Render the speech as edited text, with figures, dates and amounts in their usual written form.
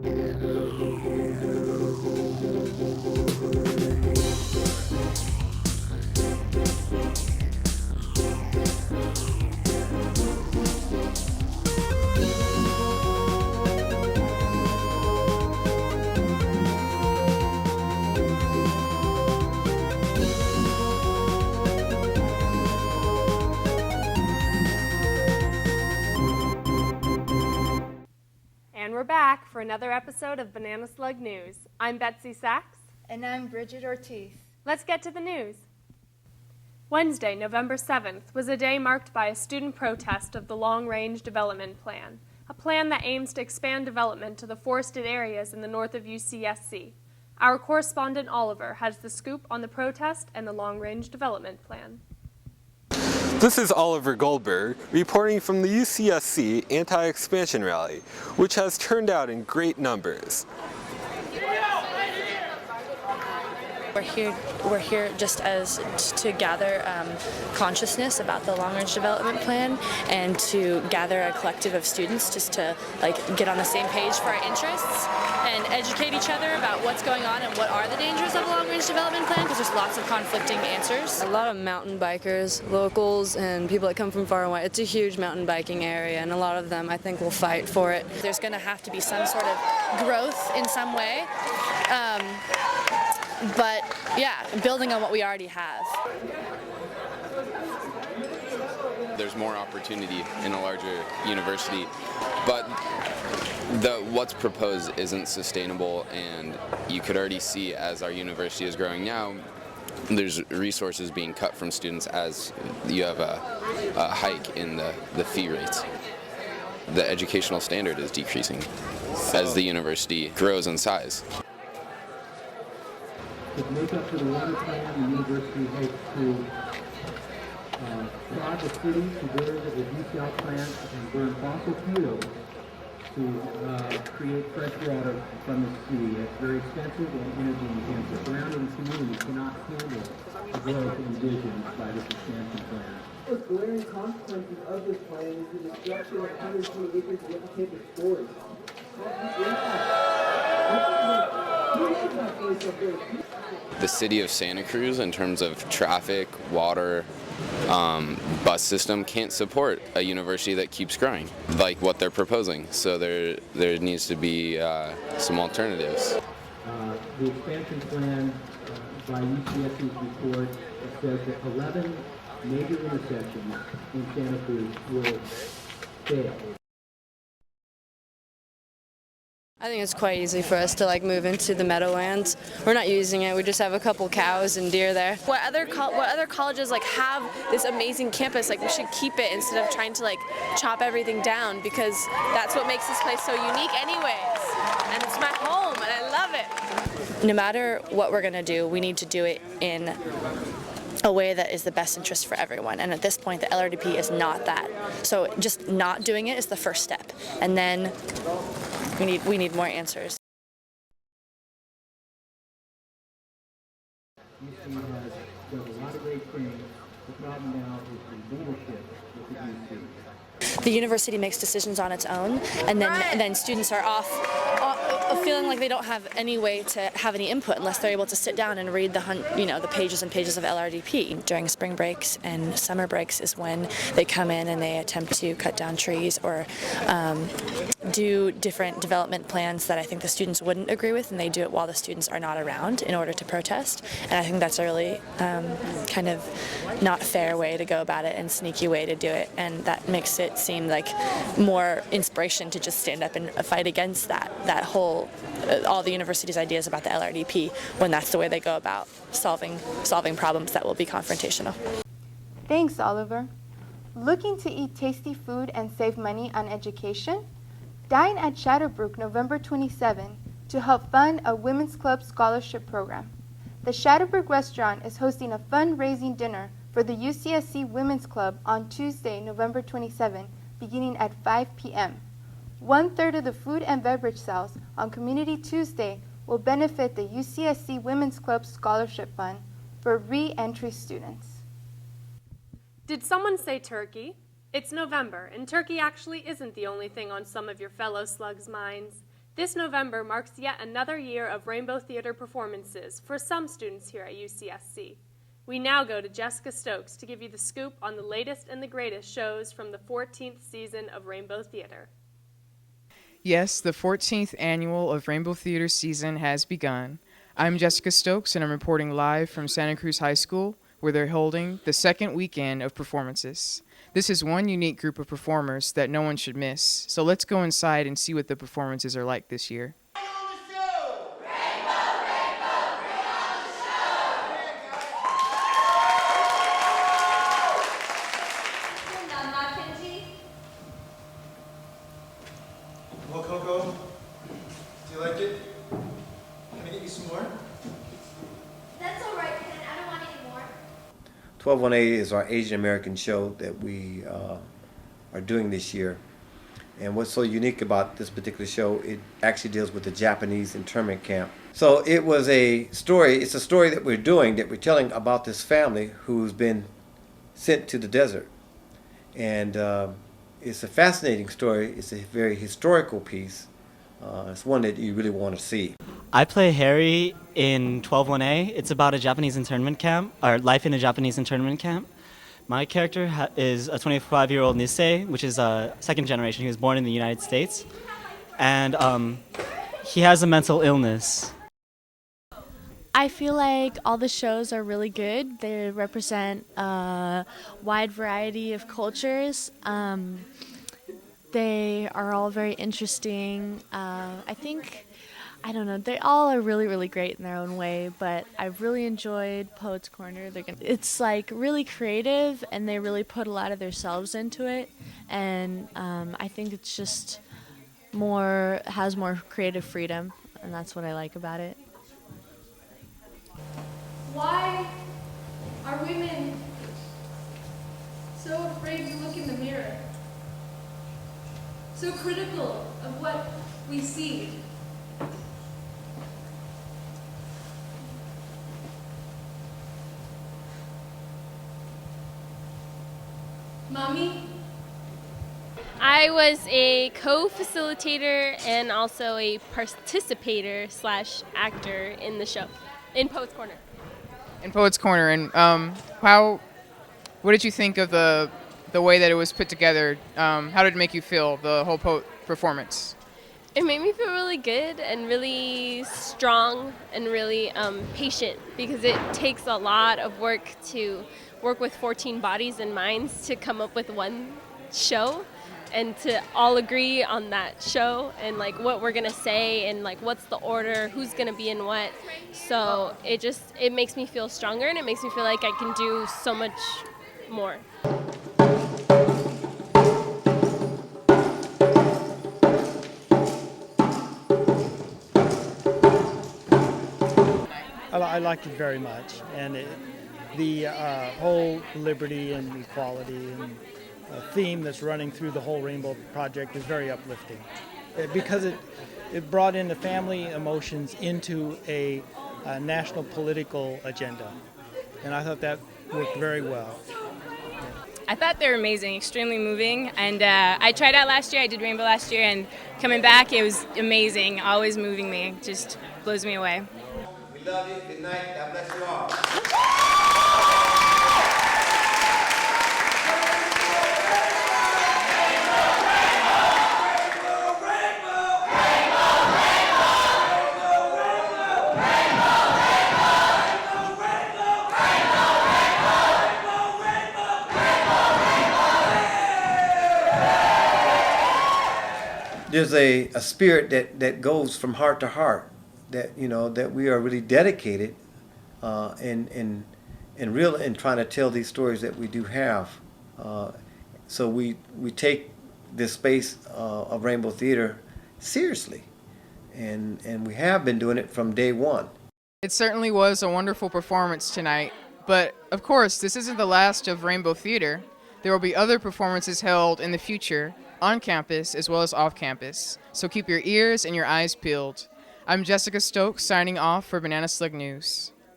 And we're back for another episode of Banana Slug News. I'm Betsy Sachs. And I'm Bridget Ortiz. Let's get to the news. Wednesday, November 7th, was a day marked by a student protest of the Long Range Development Plan, a plan that aims to expand development to the forested areas in the north of UCSC. Our correspondent Oliver has the scoop on the protest and the Long Range Development Plan. This is Oliver Goldberg reporting from the UCSC anti-expansion rally, which has turned out in great numbers. We're here just as to gather consciousness about the long-range development plan and to gather a collective of students just to get on the same page for our interests and educate each other about what's going on and what are the dangers of a long-range development plan, because there's lots of conflicting answers. A lot of mountain bikers, locals, and people that come from far away. It's a huge mountain biking area, and a lot of them I think will fight for it. There's going to have to be some sort of growth in some way. But yeah, building on what we already have. There's more opportunity in a larger university, but what's proposed isn't sustainable, and you could already see as our university is growing now, there's resources being cut from students as you have a hike in the fee rates. The educational standard is decreasing as the university grows in size. To make up for the water plan, the university hopes to prod the city to build a desal plant and burn fossil fuels to create fresh water from the sea. It's very expensive and energy intensive. Surrounding communities cannot handle the growth envisioned by this expansion plan. The glaring consequences of this plan is the destruction of 120 acres of educated storage. The city of Santa Cruz, in terms of traffic, water, bus system, can't support a university that keeps growing like what they're proposing. So there needs to be some alternatives. The expansion plan by UCSC's report says that 11 major intersections in Santa Cruz will fail. I think it's quite easy for us to move into the Meadowlands. We're not using it. We just have a couple cows and deer there. What other colleges have this amazing campus? We should keep it instead of trying to chop everything down, because that's what makes this place so unique anyways. And it's my home and I love it. No matter what we're going to do, we need to do it in a way that is the best interest for everyone. And at this point, the LRDP is not that. So just not doing it is the first step. And then we need more answers. UC does a lot of great things. The problem now is the leadership with the UC. The university makes decisions on its own, and then students are off feeling like they don't have any way to have any input unless they're able to sit down and read the pages and pages of LRDP. During spring breaks and summer breaks is when they come in and they attempt to cut down trees or do different development plans that I think the students wouldn't agree with, and they do it while the students are not around in order to protest. And I think that's a really kind of not fair way to go about it and sneaky way to do it, and that makes it seem like more inspiration to just stand up and fight against that whole all the university's ideas about the LRDP, when that's the way they go about solving problems that will be confrontational. Thanks, Oliver. Looking to eat tasty food and save money on education? Dine at Shadowbrook November 27 to help fund a Women's Club scholarship program. The Shadowbrook restaurant is hosting a fundraising dinner for the UCSC Women's Club on Tuesday, November 27, beginning at 5 p.m. 1/3 of the food and beverage sales on Community Tuesday will benefit the UCSC Women's Club Scholarship Fund for re-entry students. Did someone say turkey? It's November, and turkey actually isn't the only thing on some of your fellow slugs' minds. This November marks yet another year of Rainbow Theater performances for some students here at UCSC. We now go to Jessica Stokes to give you the scoop on the latest and the greatest shows from the 14th season of Rainbow Theater. Yes, the 14th annual of Rainbow Theater season has begun. I'm Jessica Stokes, and I'm reporting live from Santa Cruz High School, where they're holding the second weekend of performances. This is one unique group of performers that no one should miss, so let's go inside and see what the performances are like this year. Well, Coco, do you like it? Can I get you some more? That's all right, Ken. I don't want any more. 1218 is our Asian American show that we are doing this year. And what's so unique about this particular show, it actually deals with the Japanese internment camp. So it was a story, it's a story that we're doing, that we're telling about this family who's been sent to the desert. And it's a fascinating story. It's a very historical piece. It's one that you really want to see. I play Harry in 121A. It's about a Japanese internment camp, or life in a Japanese internment camp. My character is a 25-year-old Nisei, which is a second generation. He was born in the United States. And he has a mental illness. I feel like all the shows are really good. They represent a wide variety of cultures. They are all very interesting. I don't know, they all are really, really great in their own way, but I've really enjoyed Poets Corner. It's like really creative, and they really put a lot of themselves into it, and I think it's just has more creative freedom, and that's what I like about it. Why are women so afraid to look in the mirror? So critical of what we see? Mommy? I was a co-facilitator and also a participator/actor in the show, in Poets Corner. In Poets Corner, and what did you think of the way that it was put together? How did it make you feel, the whole performance? It made me feel really good and really strong and really patient, because it takes a lot of work to work with 14 bodies and minds to come up with one show, and to all agree on that show and like what we're gonna say and like what's the order, who's gonna be in what. So it makes me feel stronger, and it makes me feel like I can do so much more. I liked it very much, and the whole liberty and equality and theme that's running through the whole Rainbow Project is very uplifting, because it brought in the family emotions into a national political agenda, and I thought that worked very well. I thought they were amazing, extremely moving, and I tried out last year. I did Rainbow last year, and coming back, it was amazing, always moving me, just blows me away. We love you. Good night. God bless you all. There's a spirit that goes from heart to heart, that that we are really dedicated and real in trying to tell these stories that we do have. So we take this space of Rainbow Theater seriously, and we have been doing it from day one. It certainly was a wonderful performance tonight, but of course this isn't the last of Rainbow Theater. There will be other performances held in the future, on campus as well as off campus, so keep your ears and your eyes peeled. I'm Jessica Stokes, signing off for Banana Slug News.